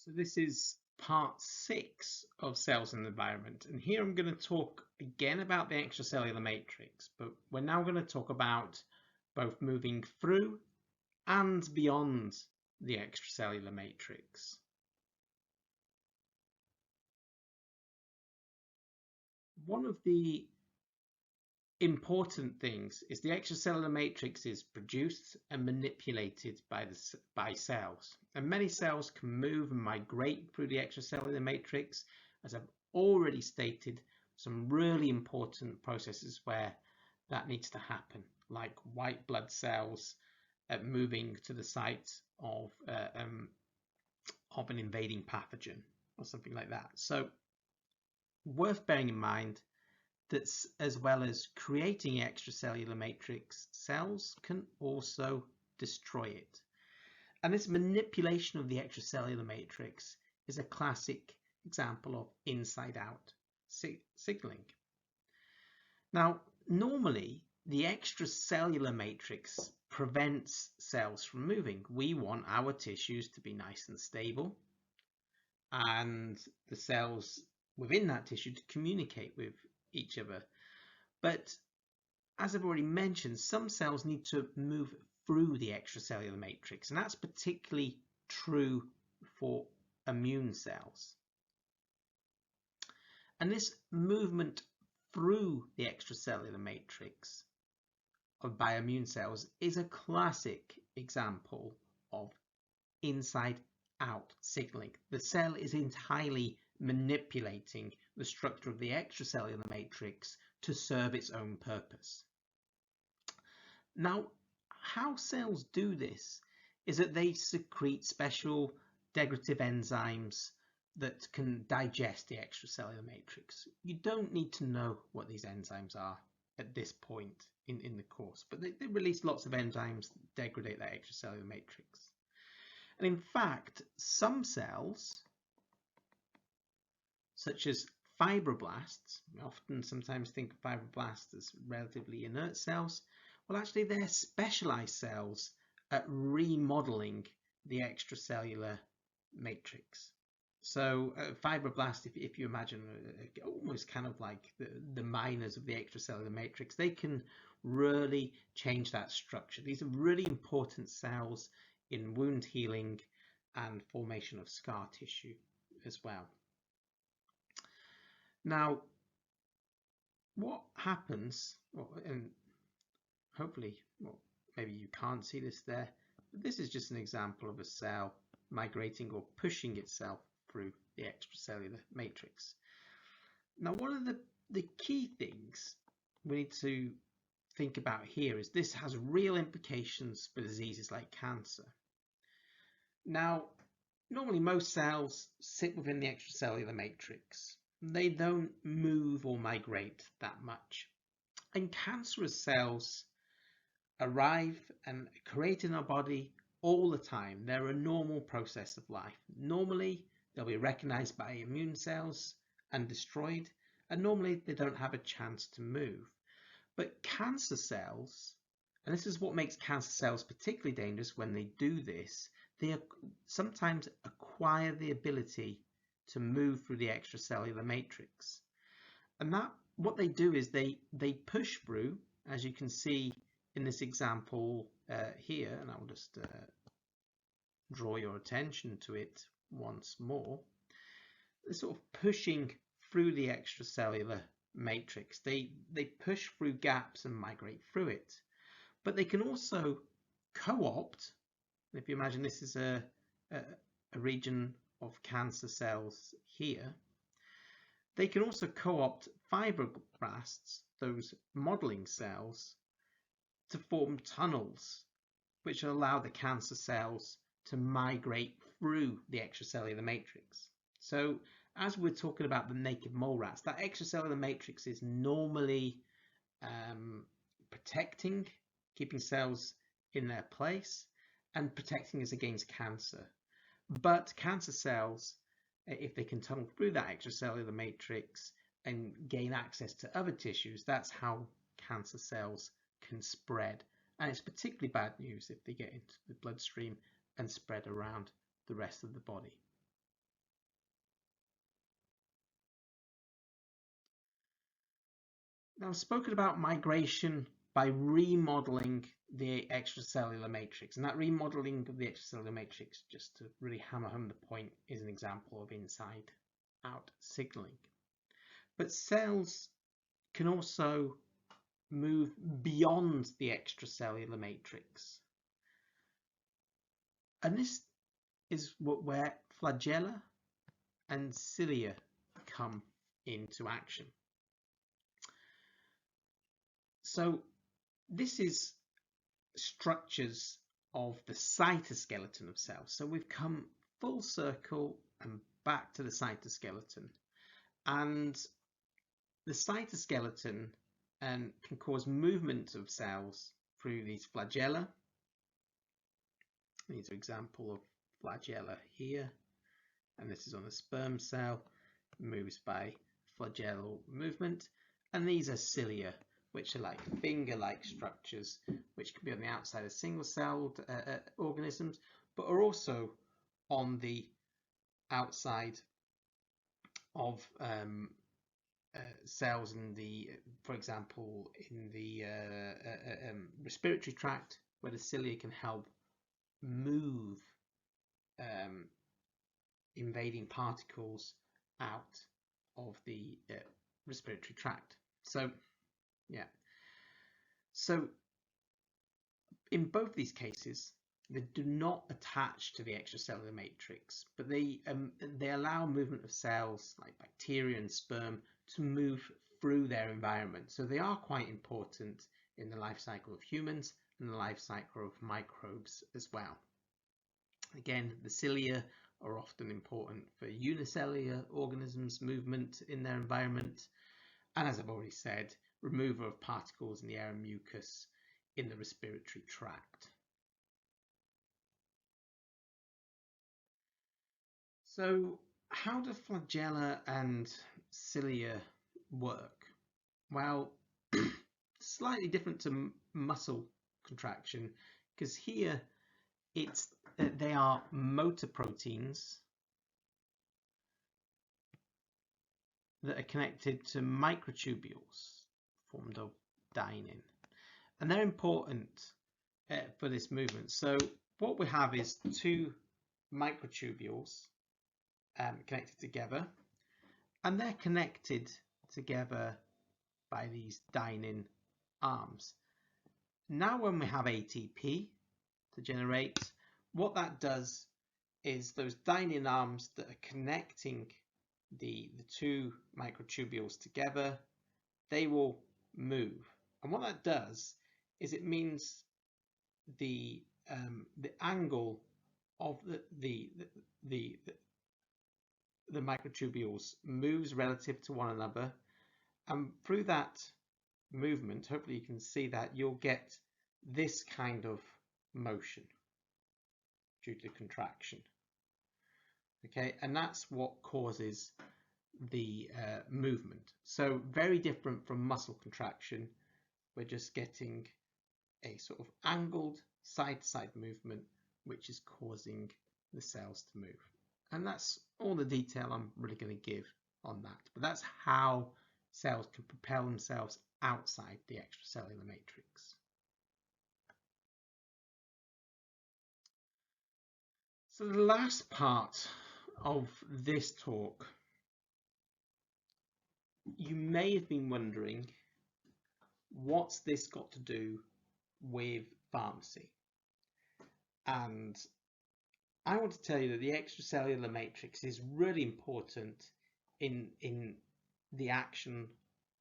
So this is part 6 of cells and environment, and here I'm going to talk again about the extracellular matrix, but we're now going to talk about both moving through and beyond the extracellular matrix. One of the important things is the extracellular matrix is produced and manipulated by cells, and many cells can move and migrate through the extracellular matrix. As I've already stated, some really important processes where that needs to happen, like white blood cells moving to the site of an invading pathogen or something like that. So worth bearing in mind that as well as creating extracellular matrix, cells can also destroy it. And this manipulation of the extracellular matrix is a classic example of inside-out signaling. Now, normally, the extracellular matrix prevents cells from moving. We want our tissues to be nice and stable, and the cells within that tissue to communicate with each other. But as I've already mentioned, some cells need to move through the extracellular matrix, and that's particularly true for immune cells. And this movement through the extracellular matrix by immune cells is a classic example of inside-out signaling. The cell is entirely manipulating the structure of the extracellular matrix to serve its own purpose. Now, how cells do this is that they secrete special degradative enzymes that can digest the extracellular matrix. You don't need to know what these enzymes are at this point in the course, but they release lots of enzymes that degrade that extracellular matrix. And in fact, some cells, such as fibroblasts, we often sometimes think of fibroblasts as relatively inert cells. Well, actually, they're specialized cells at remodeling the extracellular matrix. So fibroblasts, if you imagine almost kind of like the miners of the extracellular matrix, they can really change that structure. These are really important cells in wound healing and formation of scar tissue as well. Now, what happens, and hopefully, maybe you can't see this there, but this is just an example of a cell migrating or pushing itself through the extracellular matrix. Now, one of the key things we need to think about here is this has real implications for diseases like cancer. Now, normally most cells sit within the extracellular matrix. They don't move or migrate that much. And cancerous cells arrive and create in our body all the time. They're a normal process of life. Normally, they'll be recognized by immune cells and destroyed, and normally they don't have a chance to move. But cancer cells, and this is what makes cancer cells particularly dangerous when they do this, they sometimes acquire the ability to move through the extracellular matrix. And that what they do is they push through, as you can see in this example here, and I'll just draw your attention to it once more. They're sort of pushing through the extracellular matrix. They push through gaps and migrate through it. But they can also co-opt. If you imagine this is a region of cancer cells here, they can also co-opt fibroblasts, those modeling cells, to form tunnels, which allow the cancer cells to migrate through the extracellular matrix. So as we're talking about the naked mole rats, that extracellular matrix is normally protecting, keeping cells in their place and protecting us against cancer. But cancer cells, if they can tunnel through that extracellular matrix and gain access to other tissues, that's how cancer cells can spread. And it's particularly bad news if they get into the bloodstream and spread around the rest of the body. Now, I've spoken about migration by remodeling the extracellular matrix, and that remodeling of the extracellular matrix, just to really hammer home the point, is an example of inside-out signaling. But cells can also move beyond the extracellular matrix, and this is where flagella and cilia come into action. So this is structures of the cytoskeleton of cells. So we've come full circle and back to the cytoskeleton, and the cytoskeleton can cause movement of cells through these flagella. These are example of flagella here, and this is on a sperm cell, moves by flagellar movement, and these are cilia, which are like finger-like structures, which can be on the outside of single-celled organisms, but are also on the outside of cells in the, for example, in the respiratory tract, where the cilia can help move invading particles out of the respiratory tract. So yeah, so in both these cases, they do not attach to the extracellular matrix, but they allow movement of cells like bacteria and sperm to move through their environment. So they are quite important in the life cycle of humans and the life cycle of microbes as well. Again, the cilia are often important for unicellular organisms' movement in their environment, and as I've already said, removal of particles in the air and mucus in the respiratory tract. So how do flagella and cilia work? Well, slightly different to muscle contraction, because here they are motor proteins that are connected to microtubules formed of dynein, and they're important for this movement. So what we have is two microtubules connected together, and they're connected together by these dynein arms. Now when we have ATP to generate, what that does is those dynein arms that are connecting the two microtubules together, they will move. And what that does is it means the angle of the microtubules moves relative to one another, and through that movement, hopefully you can see that, you'll get this kind of motion due to contraction. Okay, and that's what causes the movement. So very different from muscle contraction. We're just getting a sort of angled side-to-side movement, which is causing the cells to move. And that's all the detail I'm really going to give on that. But that's how cells can propel themselves outside the extracellular matrix. So the last part of this talk, you may have been wondering, what's this got to do with pharmacy? And I want to tell you that the extracellular matrix is really important in the action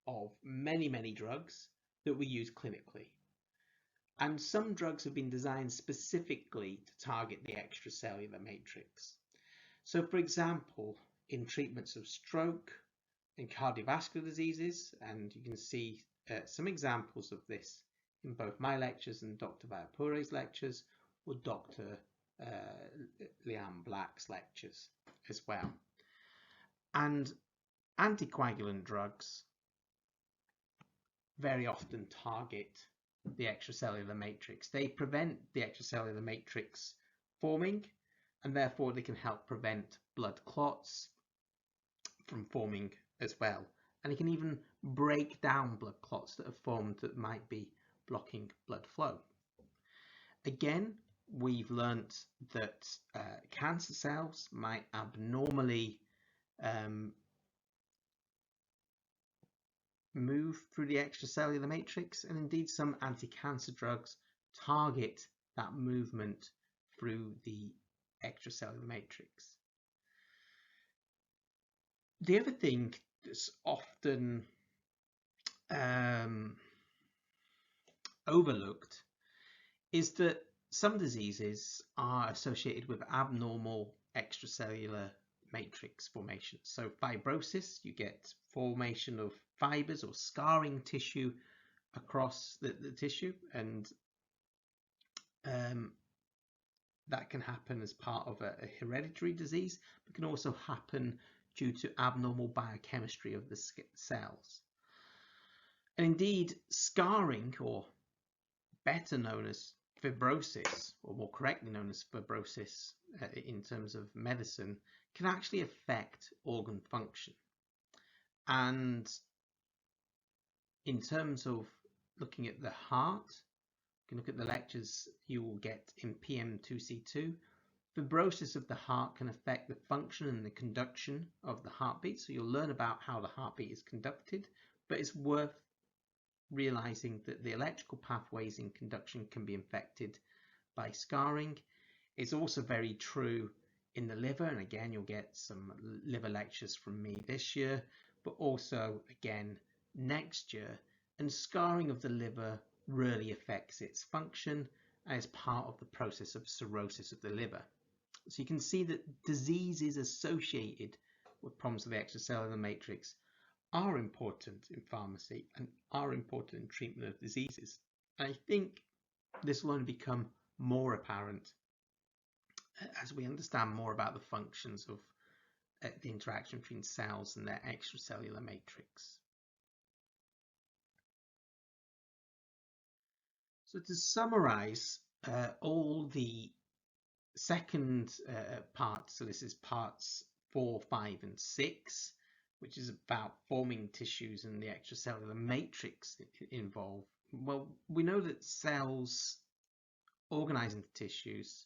of many drugs that we use clinically. And some drugs have been designed specifically to target the extracellular matrix. So for example, in treatments of stroke and cardiovascular diseases, and you can see some examples of this in both my lectures and Dr. Vayapure's lectures, or Dr. Leanne Black's lectures as well. And anticoagulant drugs very often target the extracellular matrix. They prevent the extracellular matrix forming, and therefore they can help prevent blood clots from forming as well. and it can even break down blood clots that have formed that might be blocking blood flow. Again, we've learnt that cancer cells might abnormally move through the extracellular matrix, and indeed some anti-cancer drugs target that movement through the extracellular matrix. The other thing that's often overlooked is that some diseases are associated with abnormal extracellular matrix formation. So fibrosis, you get formation of fibers or scarring tissue across the tissue, and that can happen as part of a hereditary disease, but can also happen due to abnormal biochemistry of the cells. And indeed, scarring, or better known as fibrosis, or more correctly known as fibrosis in terms of medicine, can actually affect organ function. And in terms of looking at the heart, you can look at the lectures you will get in PM2C2. Fibrosis of the heart can affect the function and the conduction of the heartbeat. So you'll learn about how the heartbeat is conducted, but it's worth realizing that the electrical pathways in conduction can be affected by scarring. It's also very true in the liver, and again you'll get some liver lectures from me this year, but also again next year. And scarring of the liver really affects its function as part of the process of cirrhosis of the liver. So you can see that diseases associated with problems of the extracellular matrix are important in pharmacy and are important in treatment of diseases. And I think this will only become more apparent as we understand more about the functions of the interaction between cells and their extracellular matrix. So to summarize all the second parts, so this is parts 4, 5 and 6, which is about forming tissues and the extracellular matrix involved. Well, we know that cells organize into tissues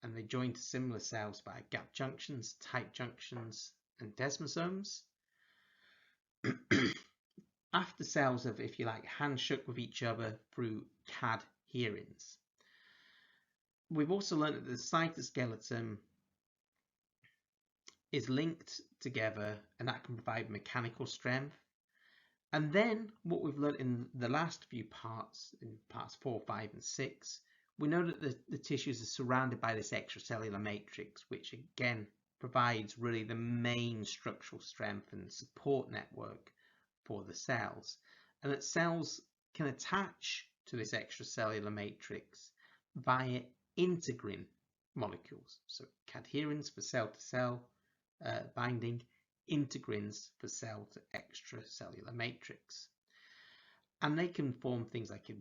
and they join to similar cells via gap junctions, tight junctions and desmosomes. After cells have, if you like, handshook with each other through cadherins. We've also learned that the cytoskeleton is linked together, and that can provide mechanical strength. And then what we've learned in the last few parts, in parts 4, 5 and 6, we know that the tissues are surrounded by this extracellular matrix, which again provides really the main structural strength and support network for the cells, and that cells can attach to this extracellular matrix via integrin molecules. So cadherins for cell-to-cell binding, integrins for cell to extracellular matrix. And they can form things like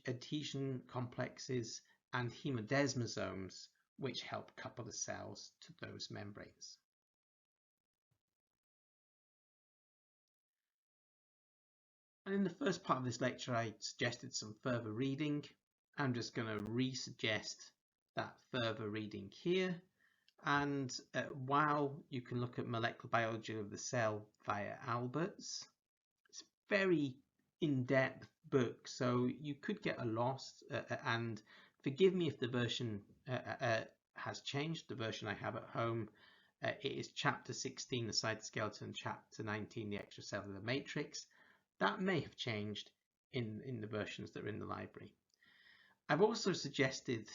adhesion complexes and hemodesmosomes, which help couple the cells to those membranes. And in the first part of this lecture, I suggested some further reading. I'm just going to re-suggest that further reading here. And while you can look at molecular biology of the cell via Alberts, it's a very in-depth book, so you could get lost. And forgive me if the version has changed. The version I have at home, it is chapter 16, the cytoskeleton, chapter 19, the extracellular matrix. That may have changed in the versions that are in the library. I've also suggested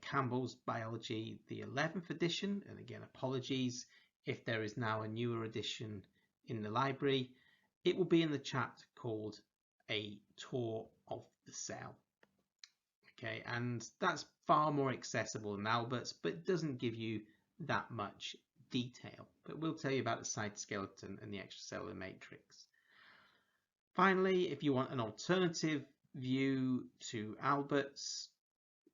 Campbell's Biology, the 11th edition, and again, apologies if there is now a newer edition in the library. It will be in the chapter called A Tour of the Cell. Okay, and that's far more accessible than Albert's, but it doesn't give you that much detail. But we'll tell you about the cytoskeleton and the extracellular matrix. Finally, if you want an alternative view to Albert's,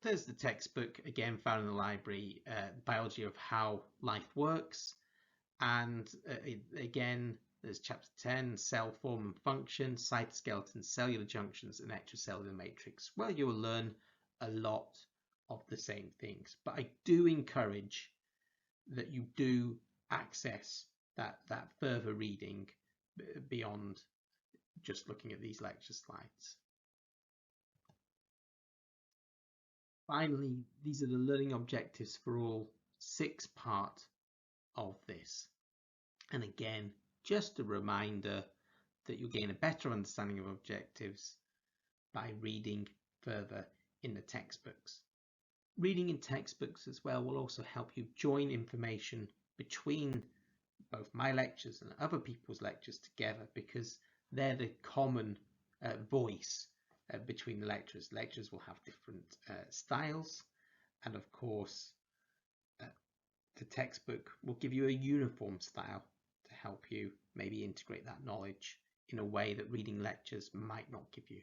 there's the textbook, again found in the library, Biology of How Life Works, and again There's chapter 10, cell form and function, cytoskeleton, cellular junctions, and extracellular matrix. Well, you will learn a lot of the same things, but I do encourage that you do access that further reading beyond just looking at these lecture slides. Finally, these are the learning objectives for all 6 parts of this. And again, just a reminder that you'll gain a better understanding of objectives by reading further in the textbooks. Reading in textbooks as well will also help you join information between both my lectures and other people's lectures together, because they're the common voice between the lecturers. Lecturers will have different styles, and of course the textbook will give you a uniform style to help you maybe integrate that knowledge in a way that reading lectures might not give you.